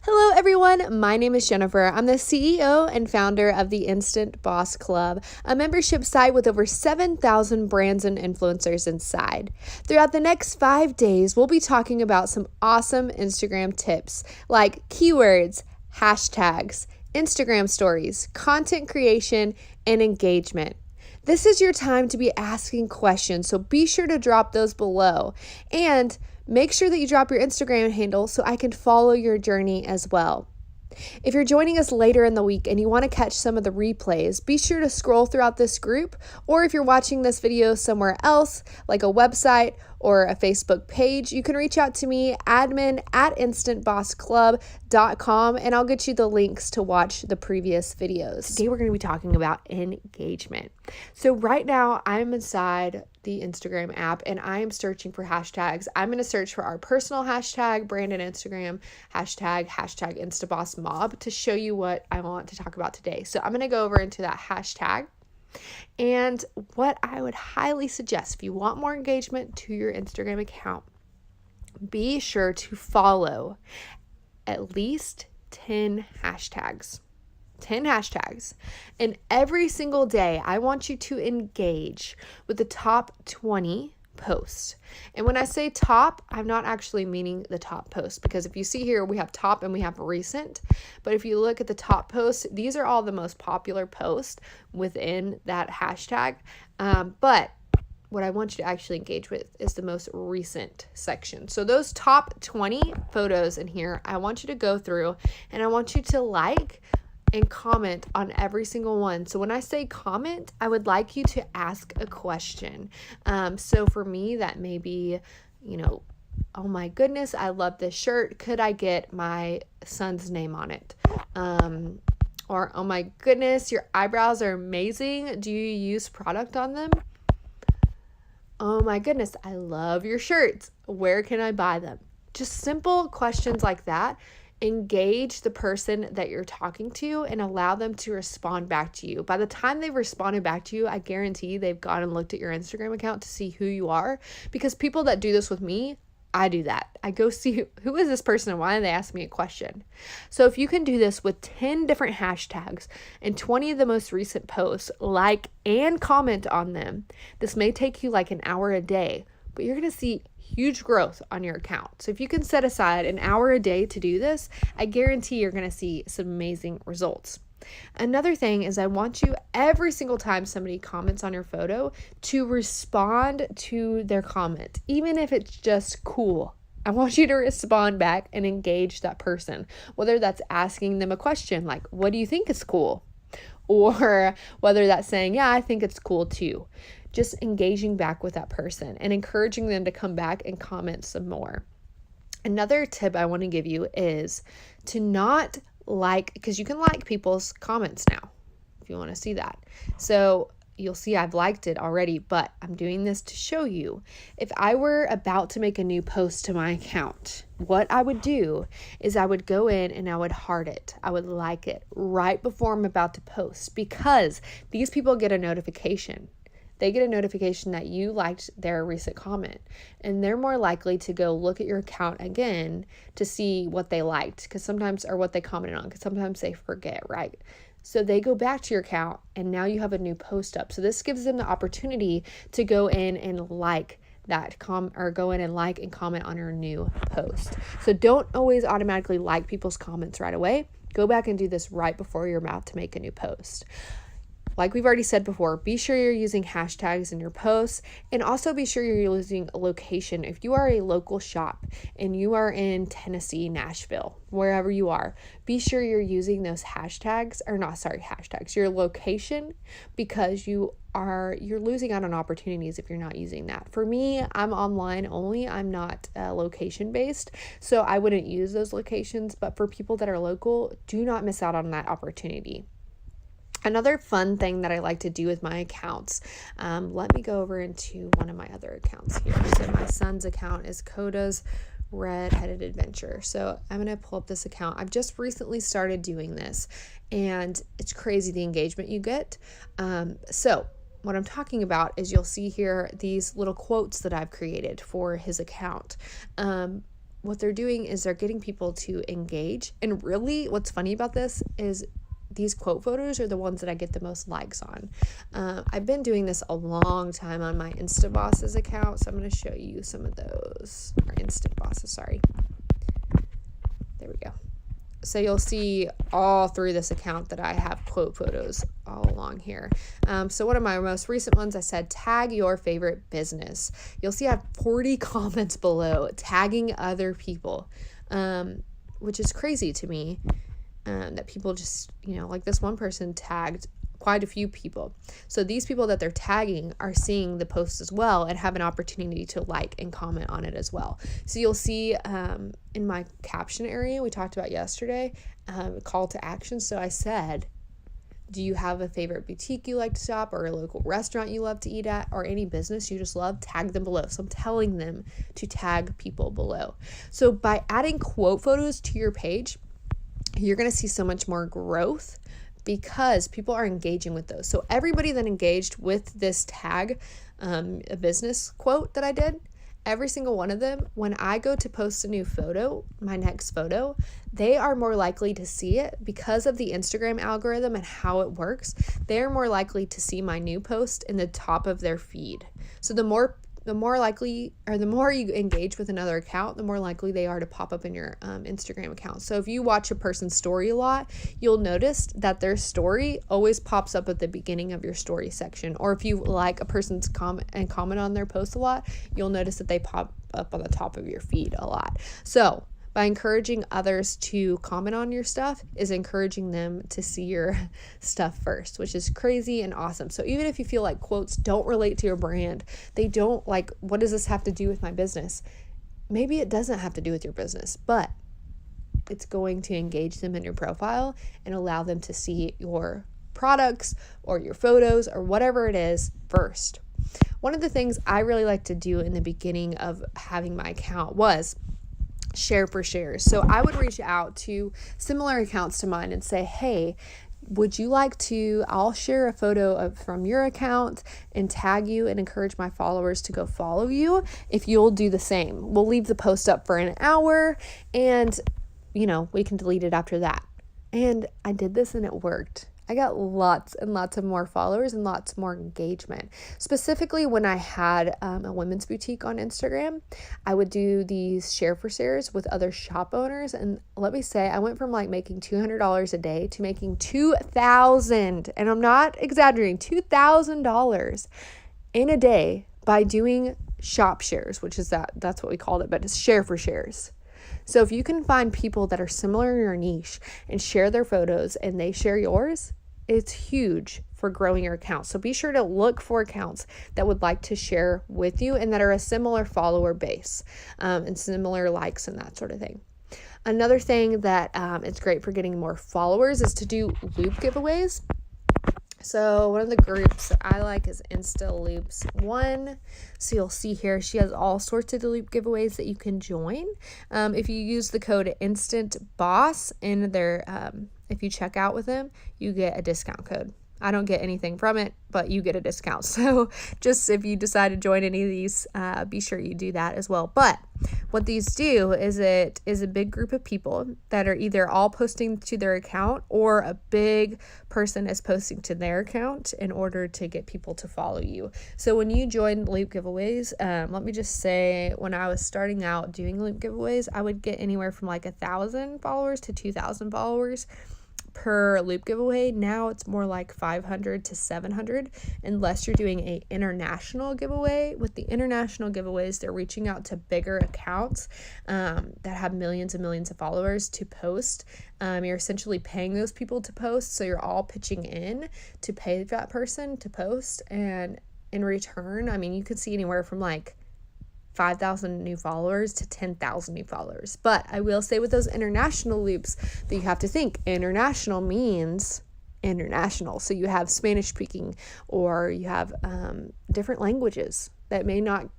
Hello, everyone. My name is Jennifer. I'm the CEO and founder of the Instant Boss Club, a membership site with over 7,000 brands and influencers inside. Throughout the next 5 days, we'll be talking about some awesome Instagram tips like keywords, hashtags, Instagram stories, content creation, and engagement. This is your time to be asking questions, so be sure to drop those below. And make sure that you drop your Instagram handle so I can follow your journey as well. If you're joining us later in the week and you want to catch some of the replays, be sure to scroll throughout this group, or if you're watching this video somewhere else, like a website or a Facebook page, you can reach out to me, admin@instantbossclub.com, and I'll get you the links to watch the previous videos. Today we're going to be talking about engagement. So right now I'm inside the Instagram app and I am searching for hashtags. I'm going to search for our personal hashtag, brand and Instagram hashtag InstaBossMob to show you what I want to talk about today. So I'm going to go over into that hashtag. And what I would highly suggest, if you want more engagement to your Instagram account, be sure to follow at least 10 hashtags. 10 hashtags. And every single day, I want you to engage with the top 20 posts. And when I say top, I'm not actually meaning the top post, because if you see here, we have top and we have recent. But if you look at the top posts, these are all the most popular posts within that hashtag. But what I want you to actually engage with is the most recent section. So those top 20 photos in here, I want you to go through and I want you to like and comment on every single one. So when I say comment, I would like you to ask a question. So for me, that may be, oh my goodness, I love this shirt. Could I get my son's name on it? Or, oh my goodness, your eyebrows are amazing. Do you use product on them? Oh my goodness, I love your shirts. Where can I buy them? Just simple questions like that. Engage the person that you're talking to and allow them to respond back to you. By the time they've responded back to you, I guarantee they've gone and looked at your Instagram account to see who you are. Because people that do this with me, I do that. I go see who is this person and why did they ask me a question. So if you can do this with 10 different hashtags and 20 of the most recent posts, like and comment on them, this may take you like an hour a day, but you're going to see huge growth on your account. So if you can set aside an hour a day to do this, I guarantee you're going to see some amazing results. Another thing is I want you every single time somebody comments on your photo to respond to their comment, even if it's just cool. I want you to respond back and engage that person, whether that's asking them a question like, what do you think is cool? Or whether that's saying, yeah, I think it's cool too. Just engaging back with that person and encouraging them to come back and comment some more. Another tip I want to give you is to not like, because you can like people's comments now if you want to see that. So you'll see I've liked it already, but I'm doing this to show you. If I were about to make a new post to my account, what I would do is I would go in and I would heart it. I would like it right before I'm about to post, because these people get a notification. They get a notification that you liked their recent comment, and they're more likely to go look at your account again to see what they liked, because sometimes, or what they commented on, because sometimes they forget, right? So they go back to your account and now you have a new post up. So this gives them the opportunity to go in and like that go in and like and comment on your new post. So don't always automatically like people's comments right away. Go back and do this right before you're about to make a new post. Like we've already said before, be sure you're using hashtags in your posts, and also be sure you're using a location. If you are a local shop and you are in Tennessee, Nashville, wherever you are, be sure you're using those hashtags, your location, because you're losing out on opportunities if you're not using that. For me, I'm online only. I'm not location based, so I wouldn't use those locations, but for people that are local, do not miss out on that opportunity. Another fun thing that I like to do with my accounts, let me go over into one of my other accounts here. So my son's account is Coda's Red-Headed Adventure. So I'm going to pull up this account. I've just recently started doing this, and it's crazy the engagement you get. So what I'm talking about is you'll see here these little quotes that I've created for his account. what they're doing is they're getting people to engage. And really what's funny about this is these quote photos are the ones that I get the most likes on. I've been doing this a long time on my Instabosses account, so I'm going to show you some of those. Or Instant Bosses, sorry. There we go. So you'll see all through this account that I have quote photos all along here. So one of my most recent ones, I said, tag your favorite business. You'll see I have 40 comments below tagging other people, which is crazy to me. That people just, like this one person tagged quite a few people. So these people that they're tagging are seeing the post as well and have an opportunity to like and comment on it as well. So you'll see in my caption area we talked about yesterday, call to action. So I said, do you have a favorite boutique you like to shop, or a local restaurant you love to eat at, or any business you just love? Tag them below. So I'm telling them to tag people below. So by adding quote photos to your page, you're going to see so much more growth because people are engaging with those. So everybody that engaged with this tag, a business quote that I did, every single one of them, when I go to post a new photo, my next photo, they are more likely to see it because of the Instagram algorithm and how it works. They're more likely to see my new post in the top of their feed. So the more likely, or the more you engage with another account, the more likely they are to pop up in your Instagram account. So if you watch a person's story a lot, you'll notice that their story always pops up at the beginning of your story section. Or if you like a person's comment on their post a lot, you'll notice that they pop up on the top of your feed a lot. So by encouraging others to comment on your stuff is encouraging them to see your stuff first, which is crazy and awesome. So even if you feel like quotes don't relate to your brand, they don't, like, what does this have to do with my business? Maybe it doesn't have to do with your business, but it's going to engage them in your profile and allow them to see your products or your photos or whatever it is first. One of the things I really like to do in the beginning of having my account was share for shares. So I would reach out to similar accounts to mine and say, hey, would you like to, I'll share a photo from your account and tag you and encourage my followers to go follow you if you'll do the same. We'll leave the post up for an hour and, we can delete it after that. And I did this and it worked. I got lots and lots of more followers and lots more engagement. Specifically when I had a women's boutique on Instagram, I would do these share for shares with other shop owners. And let me say, I went from making $200 a day to making $2,000. And I'm not exaggerating, $2,000 in a day by doing shop shares, which is that's what we called it, but it's share for shares. So if you can find people that are similar in your niche and share their photos and they share yours, it's huge for growing your account. So be sure to look for accounts that would like to share with you and that are a similar follower base and similar likes and that sort of thing. Another thing that it's great for getting more followers is to do loop giveaways. So one of the groups I like is Insta Loops 1. So you'll see here, she has all sorts of loop giveaways that you can join. If you use the code INSTANTBOSS in their, if you check out with them, you get a discount code. I don't get anything from it, but you get a discount. So just if you decide to join any of these, be sure you do that as well. But what these do is it is a big group of people that are either all posting to their account or a big person is posting to their account in order to get people to follow you. So when you join loop giveaways, let me just say, when I was starting out doing loop giveaways, I would get anywhere from 1,000 followers to 2,000 followers per loop giveaway. Now it's more like 500 to 700 unless you're doing a international giveaway. With the international giveaways, they're reaching out to bigger accounts that have millions and millions of followers to post. You're essentially paying those people to post, so you're all pitching in to pay that person to post, and in return, you could see anywhere from 5,000 new followers to 10,000 new followers. But I will say with those international loops that you have to think international means international. So you have Spanish speaking, or you have different languages that may not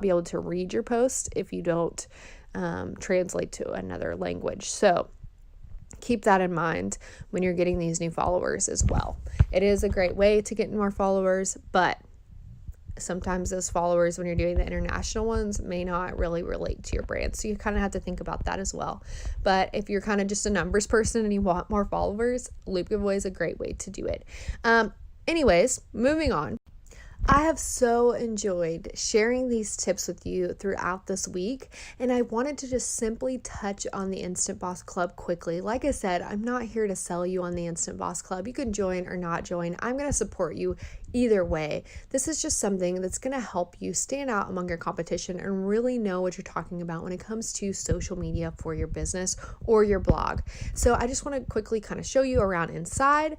be able to read your post if you don't translate to another language. So keep that in mind when you're getting these new followers as well. It is a great way to get more followers, but sometimes those followers, when you're doing the international ones, may not really relate to your brand. So you kind of have to think about that as well. But if you're kind of just a numbers person and you want more followers, Loop giveaway is a great way to do it. Anyways, moving on. I have so enjoyed sharing these tips with you throughout this week, and I wanted to just simply touch on the Instant Boss Club quickly. Like I said, I'm not here to sell you on the Instant Boss Club. You can join or not join. I'm going to support you either way. This is just something that's going to help you stand out among your competition and really know what you're talking about when it comes to social media for your business or your blog. So I just want to quickly kind of show you around inside.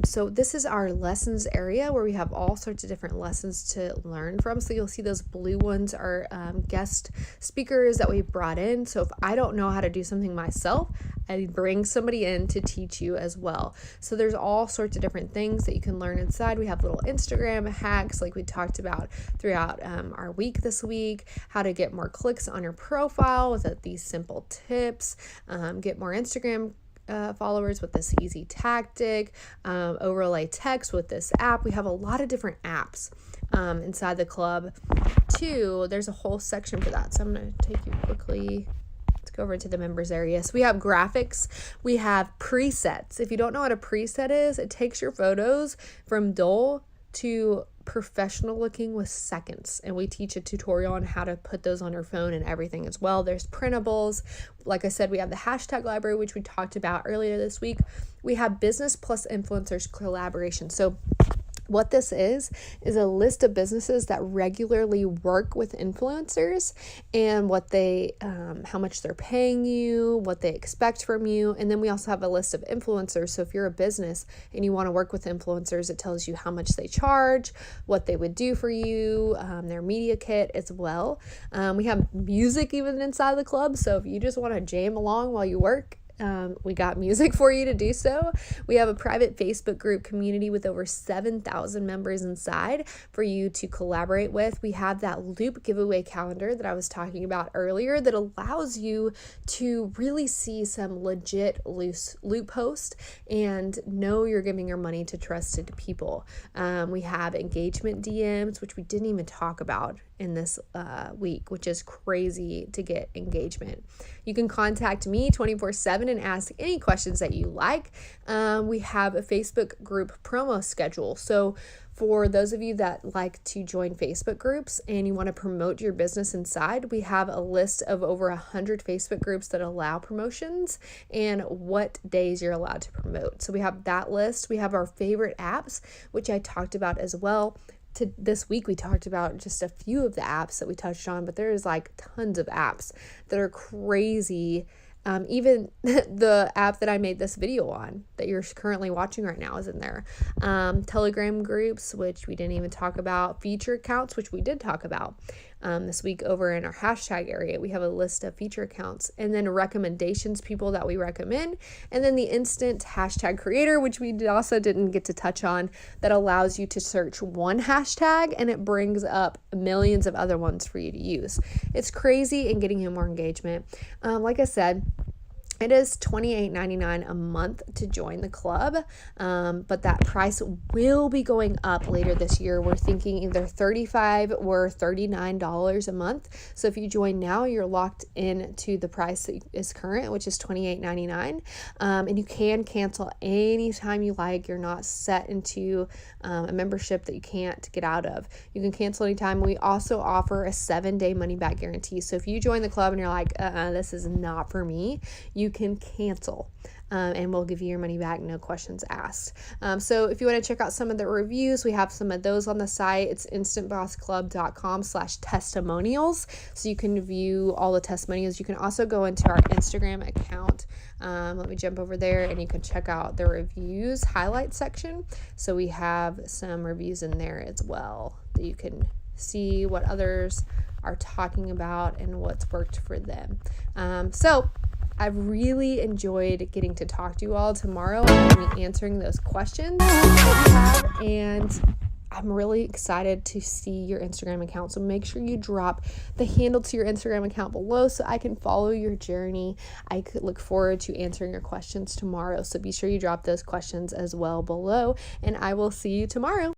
So this is our lessons area where we have all sorts of different lessons to learn from. So you'll see those blue ones are guest speakers that we brought in. So if I don't know how to do something myself, I bring somebody in to teach you as well. So there's all sorts of different things that you can learn inside. We have little Instagram hacks like we talked about throughout our week this week, how to get more clicks on your profile with these simple tips, get more Instagram followers with this easy tactic, overlay text with this app. We have a lot of different apps inside the club too. There's a whole section for that. So I'm going to take you quickly. Let's go over to the members area. So we have graphics, we have presets. If you don't know what a preset is, it takes your photos from dull to professional looking with seconds, and we teach a tutorial on how to put those on your phone and everything as well. There's printables. Like I said, we have the hashtag library, which we talked about earlier this week. We have business plus influencers collaboration. So what this is a list of businesses that regularly work with influencers and what they, how much they're paying you, what they expect from you. And then we also have a list of influencers. So if you're a business and you want to work with influencers, it tells you how much they charge, what they would do for you, their media kit as well. We have music even inside the club. So if you just want to jam along while you work, we got music for you to do so. We have a private Facebook group community with over 7,000 members inside for you to collaborate with. We have that Loop giveaway calendar that I was talking about earlier that allows you to really see some legit Loop posts and know you're giving your money to trusted people. We have engagement DMs, which we didn't even talk about in this week, which is crazy to get engagement. You can contact me 24/7 and ask any questions that you like. We have a Facebook group promo schedule. So for those of you that like to join Facebook groups and you want to promote your business inside, we have a list of over 100 Facebook groups that allow promotions and what days you're allowed to promote. So we have that list. We have our favorite apps, which I talked about as well. This week we talked about just a few of the apps that we touched on, but there's like tons of apps that are crazy. Even the app that I made this video on that you're currently watching right now is in there. Telegram groups, which we didn't even talk about. Feature accounts, which we did talk about this week over in our hashtag area. We have a list of feature accounts, and then recommendations, people that we recommend, and then the instant hashtag creator, which we also didn't get to touch on, that allows you to search one hashtag and it brings up millions of other ones for you to use. It's crazy and getting you more engagement. Like I said, it is $28.99 a month to join the club, but that price will be going up later this year. We're thinking either $35 or $39 a month. So if you join now, you're locked into the price that is current, which is $28.99, and you can cancel anytime you like. You're not set into a membership that you can't get out of. You can cancel anytime. We also offer a 7-day money-back guarantee. So if you join the club and you're like, this is not for me, you can cancel and we'll give you your money back, no questions asked. So if you want to check out some of the reviews, we have some of those on the site. It's instantbossclub.com/testimonials, so you can view all the testimonials. You can also go into our Instagram account. Let me jump over there and you can check out the reviews highlight section. So we have some reviews in there as well that you can see what others are talking about and what's worked for them. So I've really enjoyed getting to talk to you all. Tomorrow I'm going to be answering those questions that you have, and I'm really excited to see your Instagram account. So make sure you drop the handle to your Instagram account below so I can follow your journey. I could look forward to answering your questions tomorrow. So be sure you drop those questions as well below, and I will see you tomorrow.